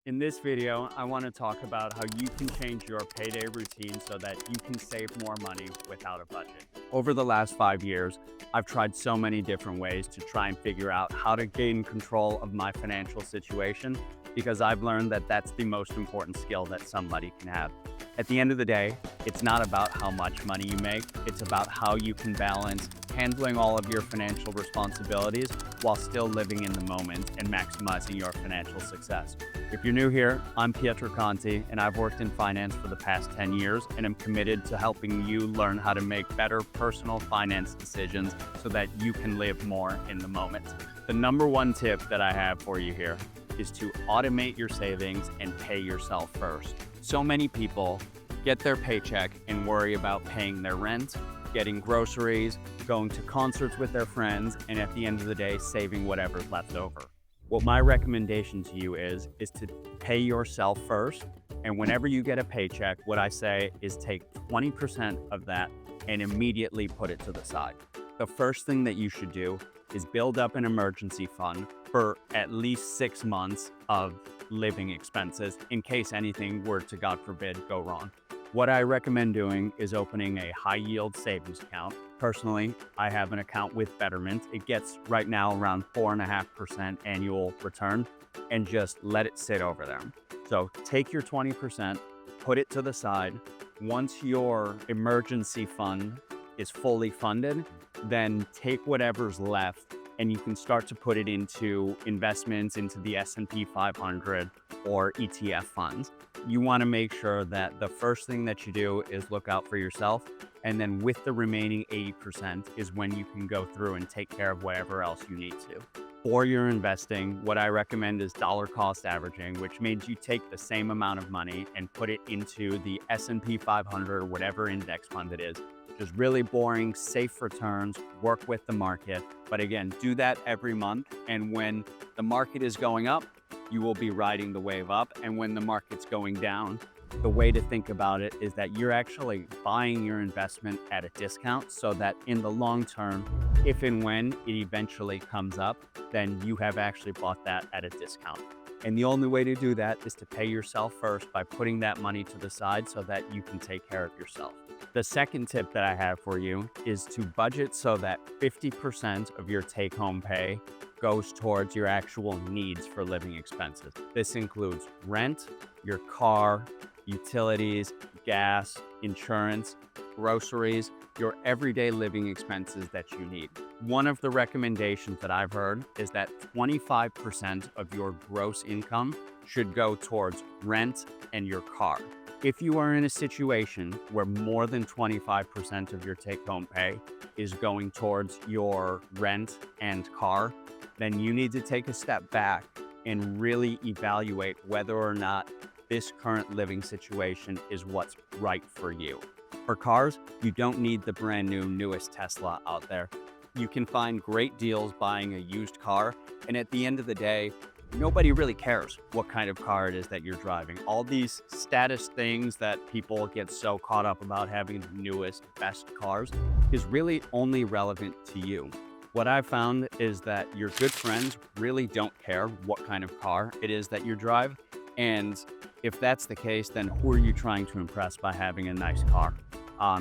In this video, I want to talk about how you can change your payday routine so that you can save more money without a budget. Over the last 5 years, I've tried so many different ways to try and figure out how to gain control of my financial situation because I've learned that that's the most important skill that somebody can have. At the end of the day, it's not about how much money you make, it's about how you can balance handling all of your financial responsibilities while still living in the moment and maximizing your financial success. If you're new here, I'm Pietro Conti, and I've worked in finance for the past 10 years, and I'm committed to helping you learn how to make better personal finance decisions so that you can live more in the moment. The number one tip that I have for you here is to automate your savings and pay yourself first. So many people get their paycheck and worry about paying their rent, getting groceries, going to concerts with their friends, and at the end of the day, saving whatever's left over. What my recommendation to you is to pay yourself first. And whenever you get a paycheck, what I say is take 20% of that and immediately put it to the side. The first thing that you should do is build up an emergency fund for at least 6 months of living expenses in case anything were to, God forbid, go wrong. What I recommend doing is opening a high yield savings account. Personally, I have an account with Betterment. It gets right now around 4.5% annual return, and just let it sit over there. So take your 20%, put it to the side. Once your emergency fund is fully funded, then take whatever's left and you can start to put it into investments into the S&P 500 or ETF funds. You want to make sure that the first thing that you do is look out for yourself. And then with the remaining 80% is when you can go through and take care of whatever else you need to. For your investing, what I recommend is dollar cost averaging, which means you take the same amount of money and put it into the S&P 500 or whatever index fund it is. Just really boring, safe returns, work with the market. But again, do that every month. And when the market is going up, you will be riding the wave up. And when the market's going down, the way to think about it is that you're actually buying your investment at a discount so that in the long term, if and when it eventually comes up, then you have actually bought that at a discount. And the only way to do that is to pay yourself first by putting that money to the side so that you can take care of yourself. The second tip that I have for you is to budget so that 50% of your take-home pay goes towards your actual needs for living expenses. This includes rent, your car, utilities, gas, insurance, groceries, your everyday living expenses that you need. One of the recommendations that I've heard is that 25% of your gross income should go towards rent and your car. If you are in a situation where more than 25% of your take-home pay is going towards your rent and car, then you need to take a step back and really evaluate whether or not this current living situation is what's right for you. For cars, you don't need the brand new, newest Tesla out there. You can find great deals buying a used car, and at the end of the day, nobody really cares what kind of car it is that you're driving. All these status things that people get so caught up about having the newest, best cars is really only relevant to you. What I've found is that your good friends really don't care what kind of car it is that you drive. And if that's the case, then who are you trying to impress by having a nice car?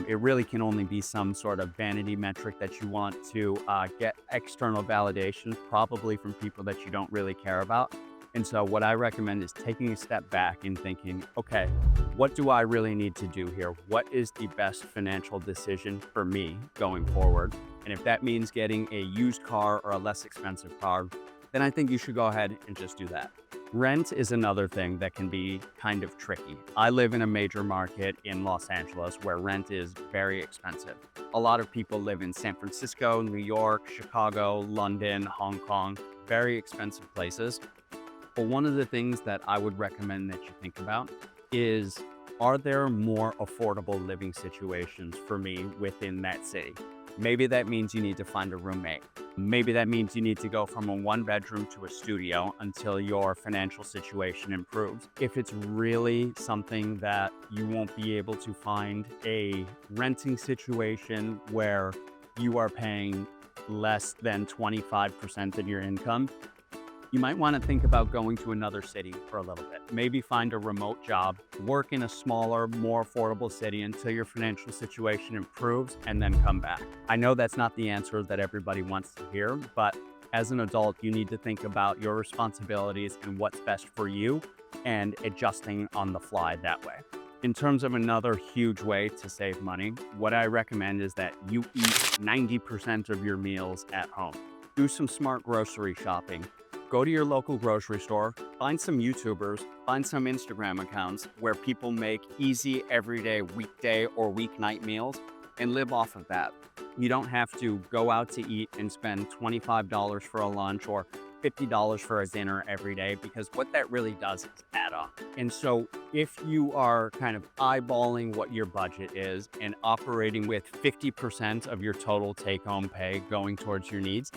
It really can only be some sort of vanity metric that you want to get external validation, probably from people that you don't really care about. And so what I recommend is taking a step back and thinking, okay, what do I really need to do here? What is the best financial decision for me going forward? And if that means getting a used car or a less expensive car, then I think you should go ahead and just do that. Rent is another thing that can be kind of tricky. I live in a major market in Los Angeles where rent is very expensive. A lot of people live in San Francisco, New York, Chicago, London, Hong Kong, very expensive places. But one of the things that I would recommend that you think about is, are there more affordable living situations for me within that city? Maybe that means you need to find a roommate. Maybe that means you need to go from a one bedroom to a studio until your financial situation improves. If it's really something that you won't be able to find a renting situation where you are paying less than 25% of your income, you might want to think about going to another city for a little bit. Maybe find a remote job, work in a smaller, more affordable city until your financial situation improves, and then come back. I know that's not the answer that everybody wants to hear, but as an adult, you need to think about your responsibilities and what's best for you and adjusting on the fly that way. In terms of another huge way to save money, what I recommend is that you eat 90% of your meals at home. Do some smart grocery shopping. Go to your local grocery store, find some YouTubers, find some Instagram accounts where people make easy everyday weekday or weeknight meals and live off of that. You don't have to go out to eat and spend $25 for a lunch or $50 for a dinner every day, because what that really does is add up. And so if you are kind of eyeballing what your budget is and operating with 50% of your total take-home pay going towards your needs,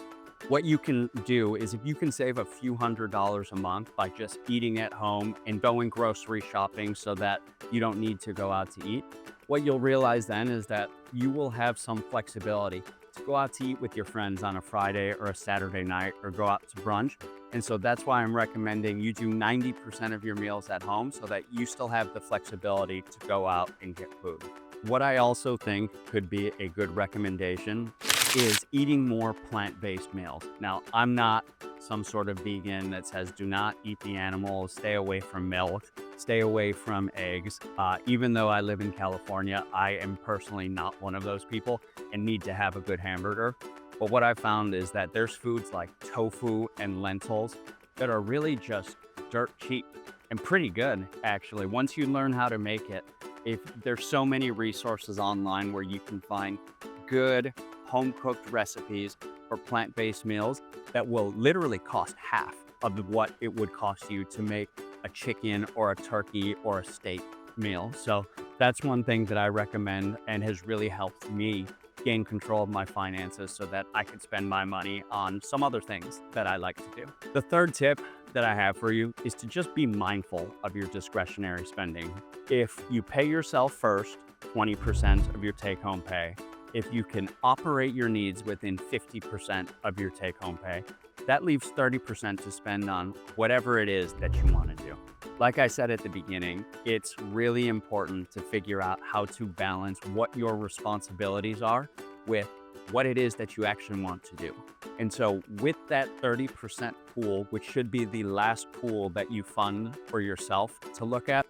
what you can do is, if you can save a few $100s a month by just eating at home and going grocery shopping so that you don't need to go out to eat, what you'll realize then is that you will have some flexibility to go out to eat with your friends on a Friday or a Saturday night, or go out to brunch. And so that's why I'm recommending you do 90% of your meals at home so that you still have the flexibility to go out and get food. What I also think could be a good recommendation is eating more plant-based meals. Now, I'm not some sort of vegan that says do not eat the animals, stay away from milk, stay away from eggs. Even though I live in California, I am personally not one of those people and need to have a good hamburger. But what I found is that there's foods like tofu and lentils that are really just dirt cheap and pretty good, actually. Once you learn how to make it, if there's so many resources online where you can find good home-cooked recipes for plant-based meals that will literally cost half of what it would cost you to make a chicken or a turkey or a steak meal. So that's one thing that I recommend and has really helped me gain control of my finances so that I could spend my money on some other things that I like to do. The third tip that I have for you is to just be mindful of your discretionary spending. If you pay yourself first, 20% of your take-home pay, if you can operate your needs within 50% of your take-home pay, that leaves 30% to spend on whatever it is that you want to do. Like I said at the beginning, it's really important to figure out how to balance what your responsibilities are with what it is that you actually want to do. And so with that 30% pool, which should be the last pool that you fund for yourself to look at,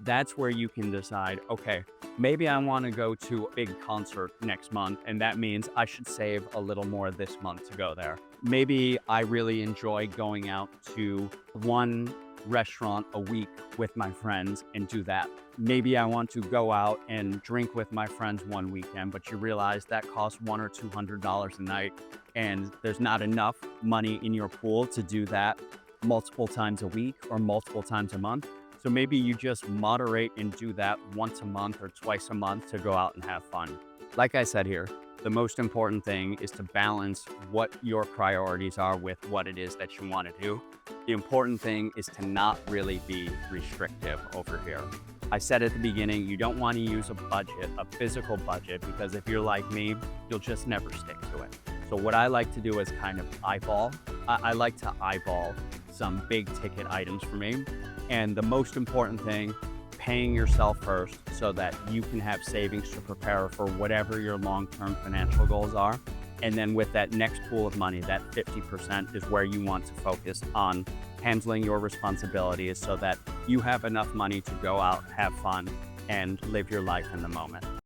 that's where you can decide, okay, maybe I want to go to a big concert next month, and that means I should save a little more this month to go there. Maybe I really enjoy going out to one restaurant a week with my friends and do that. Maybe I want to go out and drink with my friends one weekend, but you realize that costs $100 or $200 a night, and there's not enough money in your pool to do that multiple times a week or multiple times a month. So maybe you just moderate and do that once a month or twice a month to go out and have fun. Like I said here, the most important thing is to balance what your priorities are with what it is that you want to do. The important thing is to not really be restrictive over here. I said at the beginning, you don't want to use a budget, a physical budget, because if you're like me, you'll just never stick to it. So what I like to do is kind of eyeball. I like to eyeball some big ticket items for me. And the most important thing, paying yourself first so that you can have savings to prepare for whatever your long-term financial goals are. And then with that next pool of money, that 50% is where you want to focus on handling your responsibilities so that you have enough money to go out, have fun, and live your life in the moment.